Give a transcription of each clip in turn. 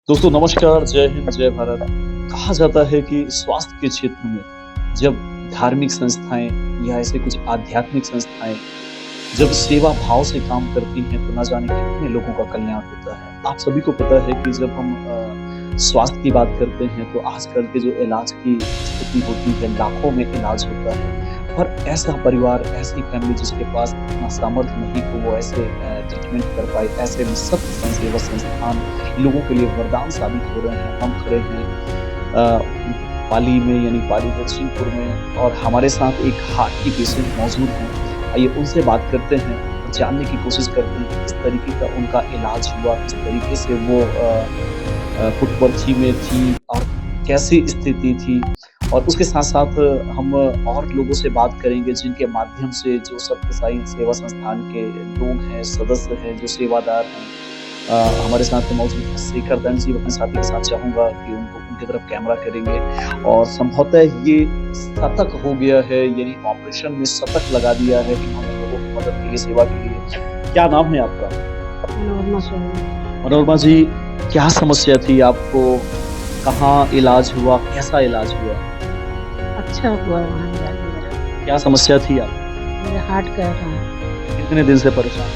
दोस्तों नमस्कार, जय हिंद, जय भारत। कहा जाता है कि स्वास्थ्य के क्षेत्र में जब धार्मिक संस्थाएँ या ऐसे कुछ आध्यात्मिक संस्थाएँ जब सेवा भाव से काम करती हैं, तो ना जाने कितने लोगों का कल्याण होता है। आप सभी को पता है कि जब हम स्वास्थ्य की बात करते हैं, तो आजकल के जो इलाज की स्थिति होती है, लाखों में इलाज होता है। पर ऐसा परिवार, ऐसी फैमिली जिसके पास इतना सामर्थ्य नहीं कि वो ऐसे ट्रीटमेंट कर पाए, ऐसे में सत्य साई सेवा संस्थान लोगों के लिए वरदान साबित हो रहे हैं। हम खड़े हैं पाली में यानी पाली जगदलपुर में और हमारे साथ एक हार्ट की पेशेंट मौजूद हैं। आइए उनसे बात करते हैं और जानने की कोशिश करते हैं कि किस तरीके का उनका इलाज हुआ, किस तरीके से वो पुटपर्थी में थी और कैसी स्थिति थी। और उसके साथ-साथ हम और लोगों से बात करेंगे जिनके माध्यम से जो सत्य साई सेवा संस्थान के लोग हैं, सदस्य हैं, जो सेवादार हैं। हमारे साथ मौजूद हैं शेखर दंड जी, अपने साथी के साथ चाहूँगा कि उनको उनकी तरफ कैमरा करेंगे और संभवतः ये शतक हो गया है यानी ऑपरेशन में शतक लगा दिया है इन्होंने लोगों की मदद के लिए, सेवा के लिए। क्या नाम है आपका? मनोरमा सोनी। मनोरमा जी, क्या समस्या थी आपको? कहाँ इलाज हुआ? कैसा इलाज हुआ? अच्छा हुआ वहाँ इलाज मेरा। क्या समस्या थी आपको? मेरा हार्ट कर रहा है। कितने दिन से परेशान?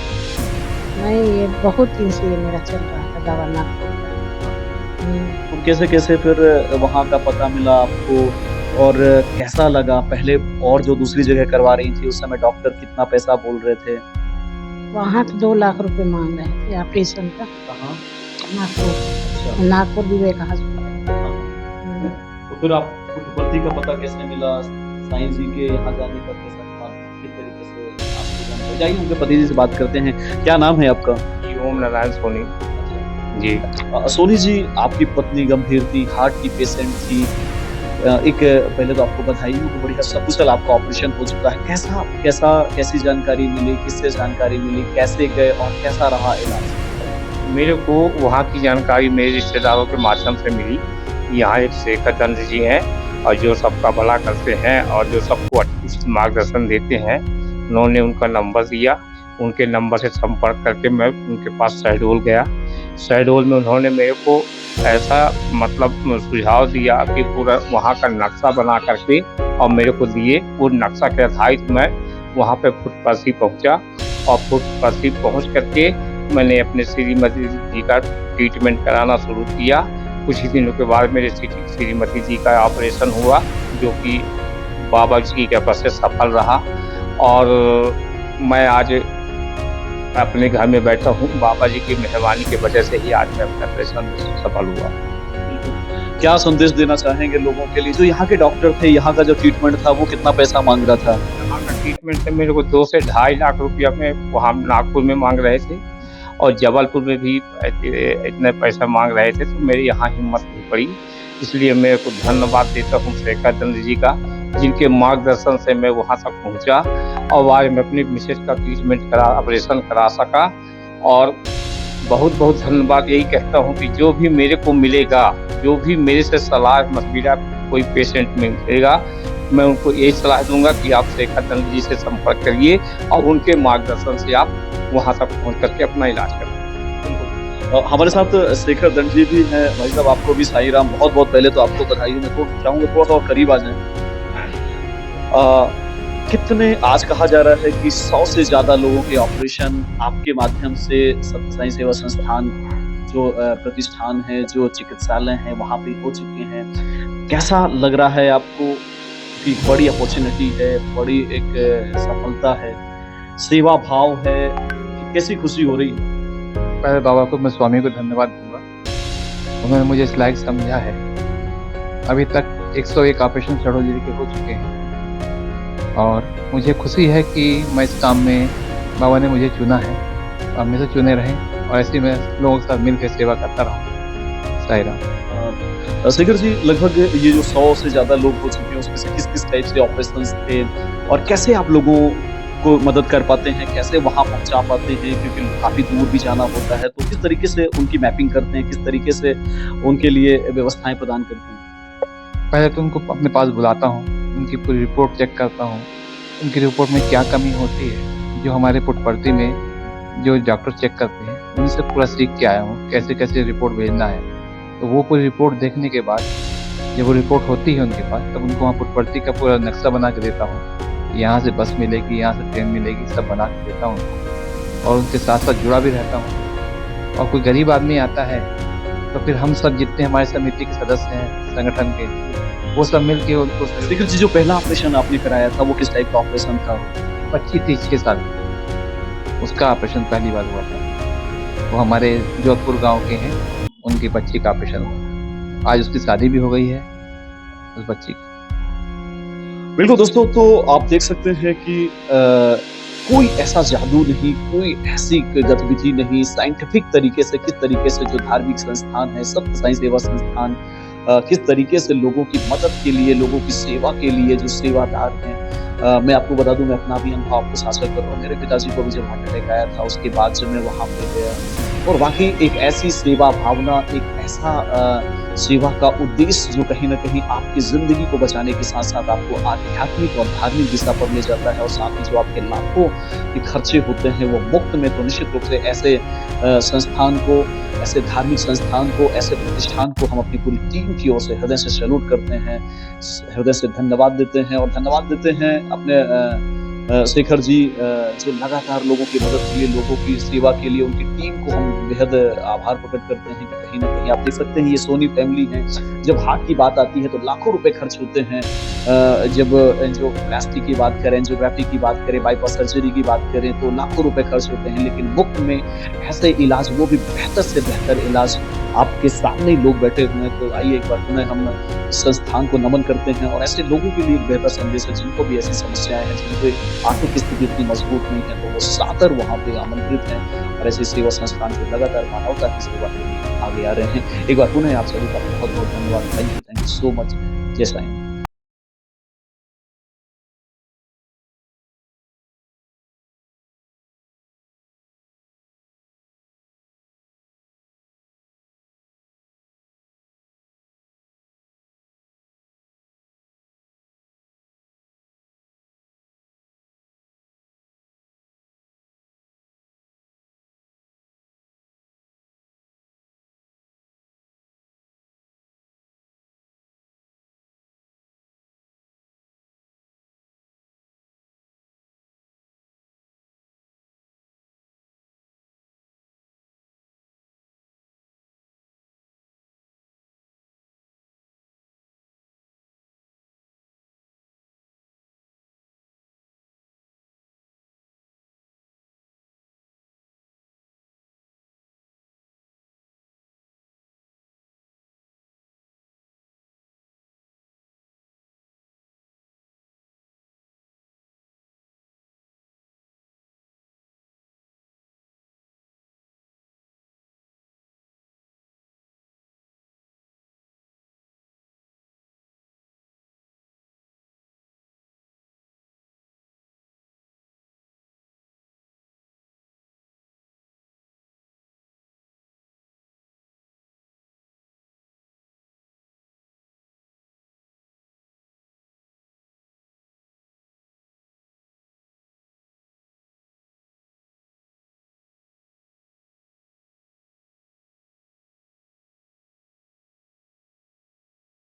मैं ये बहुत दिन से ये मेरा चल रहा था दवा नागपुर का। तो कैसे-कैसे फिर वहाँ का पता मिला आपको और कैसा लगा? पहले और जो दूसरी जगह करवा रही थी, उस समय डॉक्टर कितना पैसा बोल रहे थे? वहाँ तो 2 लाख रुपए माँग रहे थे ऑपरेशन का। कहाँ? नागपुर। अच्छा। नागपुर विवेक हॉस्पिटल। हाँ। तो फिर आप पुटपर्थी का पता कैसे मिला? साईं जी के यहाँ जाने का कैसा था? किस तरीके से आपको जानकारी जाइए उनके पति जी से बात करते हैं। क्या नाम है आपका? जी, ओम नारायण सोनी। अच्छा। जी। सोनी जी, आपकी पत्नी गंभीर थी, हार्ट की पेशेंट थी। एक पहले तो आपको बधाई हो कि बढ़िया सकुशल आपका ऑपरेशन हो चुका है। कैसी जानकारी मिली? किससे जानकारी मिली? कैसे गए और कैसा रहा इलाज? मेरे को वहाँ की जानकारी मेरे रिश्तेदारों के माध्यम से मिली। यहाँ एक शेखर चंद्र जी हैं और जो सबका भला करते हैं और जो सबको उचित मार्गदर्शन देते हैं। उन्होंने उनका नंबर दिया, उनके नंबर से संपर्क करके मैं उनके पास शहडोल गया। शहडोल में उन्होंने मेरे को ऐसा मतलब सुझाव दिया कि पूरा वहाँ का नक्शा बना करके और मेरे को दिए। वो नक्शा के आधारित मैं वहाँ पे पुटपर्थी पहुँचा और पुटपर्थी पहुँच करके मैंने अपने श्रीमती जी का ट्रीटमेंट कराना शुरू किया। कुछ ही दिनों के बाद मेरे श्रीमती जी का ऑपरेशन हुआ, जो कि बाबा जी की कृपा से सफल रहा और मैं आज अपने घर में बैठा हूँ। बाबा जी की मेहरबानी की वजह से ही आज मैं अपने ऑपरेशन में सफल हुआ। क्या संदेश देना चाहेंगे लोगों के लिए? जो यहाँ के डॉक्टर थे, यहाँ का जो ट्रीटमेंट था, वो कितना पैसा माँग रहा था? यहाँ का ट्रीटमेंट से मेरे को 2 से ढाई लाख रुपया में वहाँ नागपुर में माँग रहे थे और जबलपुर में भी इतने पैसा माँग रहे थे, तो मेरी यहाँ हिम्मत नहीं पड़ी। इसलिए मेरे को धन्यवाद देता हूँ शेखर चंद्र जी का, जिनके मार्गदर्शन से मैं वहाँ तक पहुँचा और आज मैं अपनी मिसेज का ट्रीटमेंट ऑपरेशन करा सका। और बहुत-बहुत धन्यवाद यही कहता हूँ कि जो भी मेरे को मिलेगा, जो भी मेरे से सलाह-मशविरा कोई पेशेंट में मिलेगा, मैं उनको यही सलाह दूँगा कि आप शेखर चंद्र जी से संपर्क करिए और उनके मार्गदर्शन से आप वहाँ तक पहुँच करके अपना इलाज कराएँ। हमारे साथ शेखर दंड जी भी हैं। भाई साहब, आपको भी साईं राम। बहुत-बहुत पहले तो आपको बधाई हो। मैं तो चाहूँगा थोड़ा-सा और करीब आ जाएँ। कितने आज कहा जा रहा है कि 100 से ज़्यादा लोगों के ऑपरेशन आपके माध्यम से सत्य साई सेवा संस्थान जो प्रतिष्ठान है, जो चिकित्सालय हैं, वहाँ पे हो चुके हैं। कैसा लग रहा है आपको कि बड़ी अपॉर्च्युनिटी है, बड़ी एक सफलता है, सेवा भाव है, कैसी खुशी हो रही है? पहले बाबा को मैं स्वामी को धन्यवाद दूँगा। उन्होंने मुझे इस लायक समझा है। अभी तक 101 ऑपरेशन शहडोल जिले के हो चुके हैं और मुझे खुशी है कि मैं इस काम में बाबा ने मुझे चुना है और हमेशा चुने रहें और ऐसे मैं लोगों के साथ मिलकर सेवा करता रहूँ। साईं राम। शेखर जी, लगभग ये जो 100 से ज़्यादा लोग हो चुके हैं, उसमें से किस-किस टाइप से ऑपरेशंस थे और कैसे आप लोगों को मदद कर पाते हैं? कैसे वहाँ पहुँचा पाते हैं? क्योंकि काफ़ी दूर भी जाना होता है, तो किस तरीके से उनकी मैपिंग करते हैं? किस तरीके से उनके लिए व्यवस्थाएँ प्रदान करते हैं? पहले तो उनको अपने पास बुलाता हूँ, उनकी पूरी रिपोर्ट चेक करता हूँ, उनकी रिपोर्ट में क्या कमी होती है, जो हमारे पुटपर्थी में जो डॉक्टर चेक करते हैं, उनसे पूरा सीख के आया हूँ, कैसे-कैसे रिपोर्ट भेजना है। तो वो पूरी रिपोर्ट देखने के बाद जब वो रिपोर्ट होती है उनके पास, तब उनको वहाँ पुट्टपर्ती का पूरा नक्शा बना के देता हूँ। यहाँ से बस मिलेगी, यहाँ से ट्रेन मिलेगी, सब बना के देता हूँ उनको, और उनके साथ साथ जुड़ा भी रहता हूँ। और कोई गरीब आदमी आता है तो फिर हम सब जितने हमारे समिति के सदस्य हैं संगठन के, वो सब मिल के उनको शेखर जी, जो पहला ऑपरेशन आपने कराया था वो किस टाइप का ऑपरेशन था? 25-30 के साथ उसका ऑपरेशन पहली बार हुआ था। वो हमारे जोधपुर गांव के हैं, उनकी बच्ची का ऑपरेशन हुआ। आज उसकी शादी भी हो गई है उस बच्ची की। बिल्कुल दोस्तों, तो आप देख सकते हैं कि कोई ऐसा जादू नहीं, कोई ऐसी गतिविधि नहीं, साइंटिफिक तरीके से किस तरीके से जो धार्मिक संस्थान है, सत्य साई सेवा संस्थान किस तरीके से लोगों की मदद के लिए, लोगों की सेवा के लिए जो सेवादार हैं। मैं आपको बता दूं, मैं अपना भी अनुभव आपको साझा कर रहा हूँ। मेरे पिताजी को भी जब हार्ट अटैक आया था, उसके बाद जब मैं वहाँ पे गया, और वाकई एक ऐसी सेवा भावना, एक ऐसा सेवा का उद्देश्य जो कहीं ना कहीं आपकी जिंदगी को बचाने के साथ साथ आपको आध्यात्मिक और धार्मिक दिशा पर ले जाता है, और साथ ही जो आपके लाखों के खर्चे होते हैं वो मुफ्त में, तो निश्चित रूप से ऐसे संस्थान को, ऐसे धार्मिक संस्थान को, ऐसे प्रतिष्ठान को हम अपनी पूरी टीम की ओर से हृदय से सैल्यूट करते हैं, हृदय से धन्यवाद देते हैं। और धन्यवाद देते हैं अपने शेखर जी, जो लगातार लोगों की मदद के लिए, लोगों की सेवा के लिए, उनकी टीम को हम बेहद आभार प्रकट करते हैं कि कहीं ना कहीं आप देख सकते हैं ये सोनी फैमिली है। जब हार्ट की बात आती है तो लाखों रुपए खर्च होते हैं। जब एंजियोप्लास्टी की बात करें, एंजियोग्राफी की बात करें, बाईपास सर्जरी की बात करें तो लाखों रुपए खर्च होते हैं, लेकिन मुफ्त में ऐसे इलाज, वो भी बेहतर से बेहतर इलाज आपके सामने ही लोग बैठे हुए हैं। तो आइए एक बार पुनः हम संस्थान को नमन करते हैं, और ऐसे लोगों के लिए एक बेहतर संदेश है जिनको भी ऐसी समस्याएं हैं, जिनको आर्थिक स्थिति इतनी मजबूत नहीं है, तो वो सादर वहाँ पे आमंत्रित हैं, और ऐसे सेवा संस्थान जो लगातार मानवता की सेवा के लिए आगे आ रहे हैं। एक बार पुनः आप सभी का बहुत बहुत धन्यवाद। Thank you so much. जय साईं।